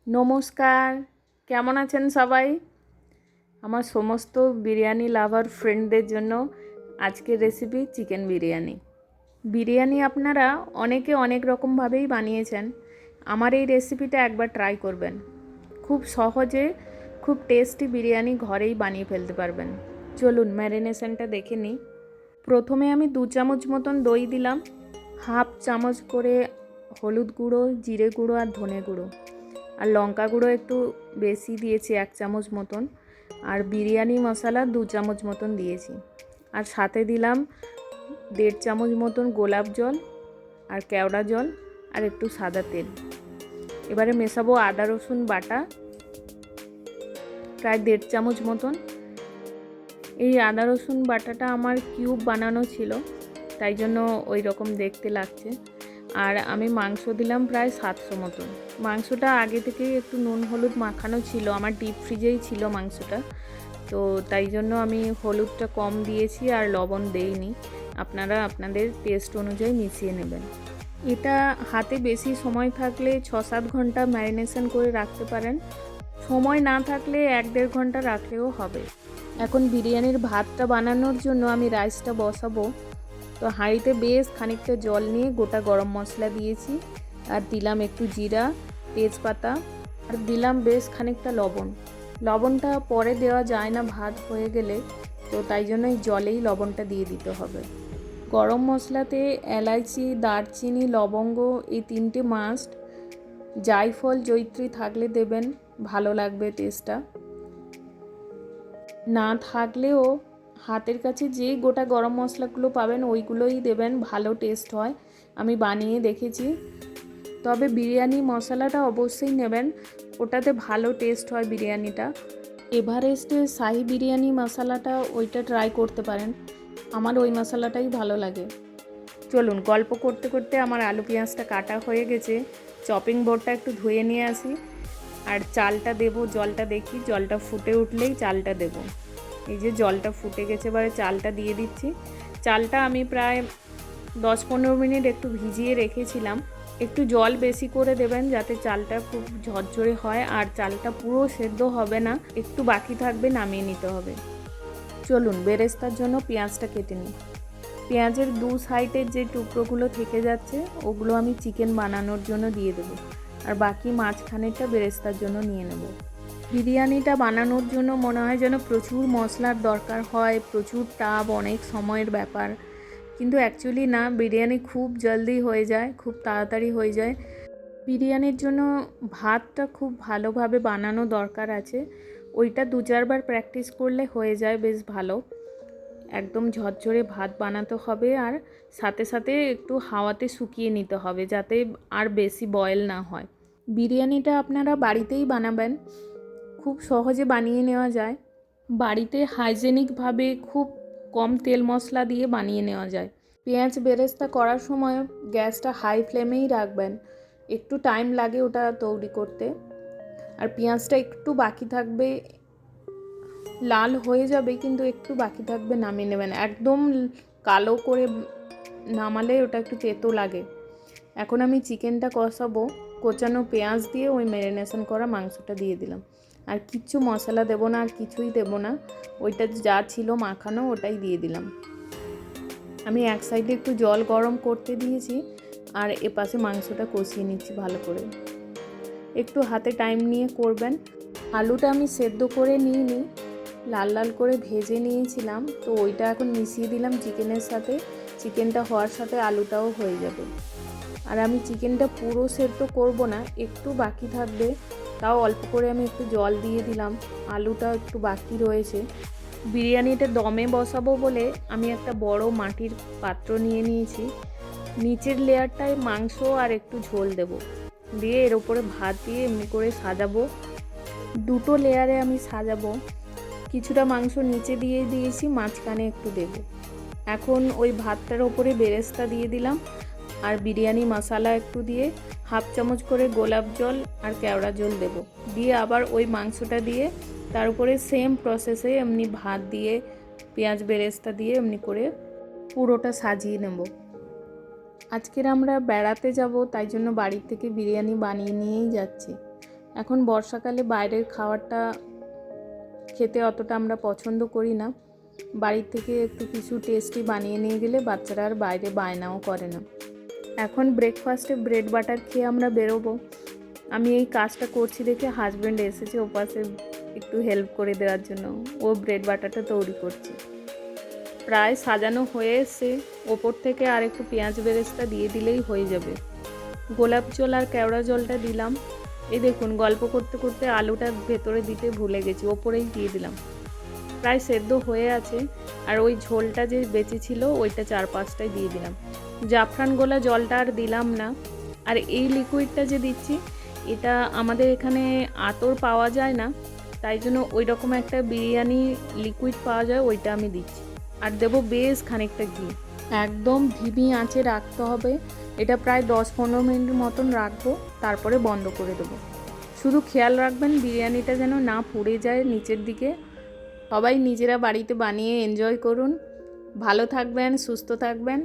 নমস্কার, কেমন আছেন সবাই? আমার সমস্ত বিরিয়ানি লাভার ফ্রেন্ডদের জন্য আজকের রেসিপি চিকেন বিরিয়ানি। বিরিয়ানি আপনারা অনেকে অনেক রকমভাবেই বানিয়েছেন। আমার এই রেসিপিটা একবার ট্রাই করবেন। খুব সহজে খুব টেস্টি বিরিয়ানি ঘরেই বানিয়ে ফেলতে পারবেন। চলুন ম্যারিনেশনটা দেখে নিই। প্রথমে আমি 2 চামচ মতন দই দিলাম, হাফ চামচ করে হলুদ গুঁড়ো, জিরে গুঁড়ো আর ধনে গুঁড়ো, আর লঙ্কা গুঁড়ো একটু বেশি দিয়েছি 1 চামচ মতন, আর বিরিয়ানি মশলা 2 চামচ মতন দিয়েছি, আর সাথে দিলাম 1.5 চামচ মতন গোলাপ জল আর কেওড়া জল আর একটু সাদা তেল। এবারে মেশাবো আদা রসুন বাটা প্রায় 1.5 চামচ মতন। এই আদা রসুন বাটাটা আমার কিউব বানানো ছিল, তাই জন্য ওই রকম দেখতে লাগছে। আর আমি মাংস দিলাম প্রায় 700 মতন। মাংসটা আগে থেকেই একটু নুন হলুদ মাখানো ছিল, আমার ডিপ ফ্রিজেই ছিল মাংসটা, তো তাই জন্য আমি হলুদটা কম দিয়েছি আর লবণ দেইনি। আপনারা আপনাদের টেস্ট অনুযায়ী মিশিয়ে নেবেন। এটা হাতে বেশি সময় থাকলে 6-7 ঘন্টা ম্যারিনেশন করে রাখতে পারেন, সময় না থাকলে 1-1.5 ঘন্টা রাখলেও হবে। এখন বিরিয়ানির ভাতটা বানানোর জন্য আমি রাইসটা বসাবো। তো হাঁড়িতে বেশ খানিকটা জল নিয়ে গোটা গরম মশলা দিয়েছি, আর দিলাম একটু জিরা, তেজপাতা, আর দিলাম বেশ খানিকটা লবণ। লবণটা পরে দেওয়া যায় না ভাত হয়ে গেলে, তো তাই জন্য এই জলেই লবণটা দিয়ে দিতে হবে। গরম মশলাতে এলাইচি, দারচিনি, লবঙ্গ এই 3টে মাস্ট। জায়ফল, জয়িত্রী থাকলে দেবেন, ভালো লাগবে টেস্টটা। না থাকলেও হাতের কাছে যে গোটা গরম মশলাগুলো পাবেন ওইগুলোই দেবেন, ভালো টেস্ট হয়, আমি বানিয়ে দেখেছি। তবে বিরিয়ানি মশলাটা অবশ্যই নেবেন, ওটাতে ভালো টেস্ট হয় বিরিয়ানিটা। এভারেস্টের শাহি বিরিয়ানি মশলাটা ওইটা ট্রাই করতে পারেন, আমার ওই মশলাটাই ভালো লাগে। চলুন গল্প করতে করতে আমার আলু পেঁয়াজটা কাটা হয়ে গেছে, চপিং বোর্ডটা একটু ধুয়ে নিয়ে আসি। আর চালটা দেবো, জলটা দেখি, জলটা ফুটে উঠলেই চালটা দেবো। এই যে জলটা ফুটে গেছে, এবারে চালটা দিয়ে দিচ্ছি। চালটা আমি প্রায় 10-15 মিনিট একটু ভিজিয়ে রেখেছিলাম। একটু জল বেশি করে দেবেন যাতে চালটা খুব ঝরঝরে হয়, আর চালটা পুরো সেদ্ধ হবে না, একটু বাকি থাকবে, নামিয়ে নিতে হবে। চলুন বেরেস্তার জন্য পেঁয়াজটা কেটে নিই। পেঁয়াজের 2 সাইডের যে টুকরোগুলো থেকে যাচ্ছে ওগুলো আমি চিকেন বানানোর জন্য দিয়ে দেবো, আর বাকি মাঝখানেরটা বেরেস্তার জন্য নিয়ে নেব। বিরিয়ানিটা বানানোর জন্য মনে হয় যেন প্রচুর মশলার দরকার হয়, প্রচুর তাপ, অনেক সময়ের ব্যাপার, কিন্তু অ্যাকচুয়ালি না, বিরিয়ানি খুব জলদি হয়ে যায়, খুব তাড়াতাড়ি হয়ে যায়। বিরিয়ানির জন্য ভাতটা খুব ভালোভাবে বানানো দরকার আছে, ওইটা 2-4 বার প্র্যাকটিস করলে হয়ে যায় বেশ ভালো। একদম ঝরঝরে ভাত বানাতে হবে, আর সাথে সাথে একটু হাওয়াতে শুকিয়ে নিতে হবে যাতে আর বেশি বয়েল না হয়। বিরিয়ানিটা আপনারা বাড়িতেই বানাবেন, খুব সহজে বানিয়ে নেওয়া যায়। বাড়িতে হাইজেনিকভাবে খুব কম তেল মশলা দিয়ে বানিয়ে নেওয়া যায়। পেঁয়াজ বেরেস্তা করার সময় গ্যাসটা হাই ফ্লেমেই রাখবেন, একটু টাইম লাগে ওটা তৈরি করতে। আর পেঁয়াজটা একটু বাকি থাকবে, লাল হয়ে যাবে কিন্তু একটু বাকি থাকবে, নামিয়ে নেবেন। একদম কালো করে নামালে ওটা একটু তেতো লাগে। এখন আমি চিকেনটা কষাবো, কোচানো পেঁয়াজ দিয়ে ওই ম্যারিনেশন করা মাংসটা দিয়ে দিলাম, আর কিচ্ছু মশলা দেবো না, আর কিছুই দেবো না, ওইটা যা ছিল মাখানো ওটাই দিয়ে দিলাম। আমি এক সাইডে একটু জল গরম করতে দিয়েছি, আর এপাশে মাংসটা কষিয়ে নিচ্ছি ভালো করে। একটু হাতে টাইম নিয়ে করবেন। আলুটা আমি সেদ্ধ করে নিইনি, লাল লাল করে ভেজে নিয়েছিলাম, তো ওইটা এখন মিশিয়ে দিলাম চিকেনের সাথে। চিকেনটা হওয়ার সাথে আলুটাও হয়ে যাবে। আর আমি চিকেনটা পুরো সেদ্ধ করব না, একটু বাকি থাকবে, তাও অল্প করে আমি একটু জল দিয়ে দিলাম, আলুটা একটু বাকি রয়েছে। বিরিয়ানিটা দমে বসাবো বলে আমি একটা বড় মাটির পাত্র নিয়ে নিয়েছি, নিচের লেয়ারটায় মাংস আর একটু ঝোল দেব, দিয়ে এর উপরে ভাত দিয়ে এমনি করে সাজাবো। 2টো লেয়ারে আমি সাজাবো, কিছুটা মাংস নিচে দিয়ে দিয়েছি, মাঝখানে একটু দেব। এখন ওই ভাতটার ওপরে বেরেস্তা দিয়ে দিলাম, আর বিরিয়ানি মশলা একটু দিয়ে, হাফ চামচ করে গোলাপ জল আর কেওড়া জল দেব, দিয়ে আবার ওই মাংসটা দিয়ে তার উপরে সেম প্রসেসে এমনি ভাত দিয়ে পেঁয়াজ বেরেস্তা দিয়ে এমনি করে পুরোটা সাজিয়ে নেব। আজকের আমরা বেড়াতে যাব, তাই জন্য বাড়ি থেকে বিরিয়ানি বানিয়ে নিয়েই যাচ্ছি। এখন বর্ষাকালে বাইরের খাবারটা খেতে অতটা আমরা পছন্দ করি না, বাড়ির থেকে একটু কিছু টেস্টি বানিয়ে নিয়ে গেলে বাচ্চারা আর বাইরে বায়নাও করে না। এখন ব্রেকফাস্টে ব্রেড বাটার খেয়ে আমরা বেরোবো। আমি এই কাজটা করছি দেখে হাজব্যান্ড এসেছে ওপাশে একটু হেল্প করে দেওয়ার জন্য, ও ব্রেড বাটারটা তৈরি করছে। প্রায় সাজানো হয়ে এসে ওপর থেকে আর একটু পেঁয়াজ বেরেস্তা দিয়ে দিলেই হয়ে যাবে। গোলাপ জল আর কেওড়া জলটা দিলাম। এই দেখুন, গল্প করতে করতে আলুটা ভেতরে দিতে ভুলে গেছি, ওপরেই দিয়ে দিলাম। প্রায় সেদ্ধ হয়ে আছে, আর ওই ঝোলটা যে বেঁচে ছিল ওইটা 4-5টাই দিয়ে দিলাম। জাফরান গোলা জলটা আর দিলাম না। আর এই লিকুইডটা যে দিচ্ছি, এটা আমাদের এখানে আতর পাওয়া যায় না, তাই জন্য ওই রকম একটা বিরিয়ানি লিকুইড পাওয়া যায়, ওইটা আমি দিচ্ছি। আর দেবো বেশ খানিকটা ঘি। একদম ধিমি আঁচে রাখতে হবে। এটা প্রায় 10-15 মিনিট মতন রাখবো, তারপরে বন্ধ করে দেবো। শুধু খেয়াল রাখবেন বিরিয়ানিটা যেন না পুড়ে যায় নিচের দিকে। সবাই নিজেরা বাড়িতে বানিয়ে এনজয় করুন। ভালো থাকবেন, সুস্থ থাকবেন।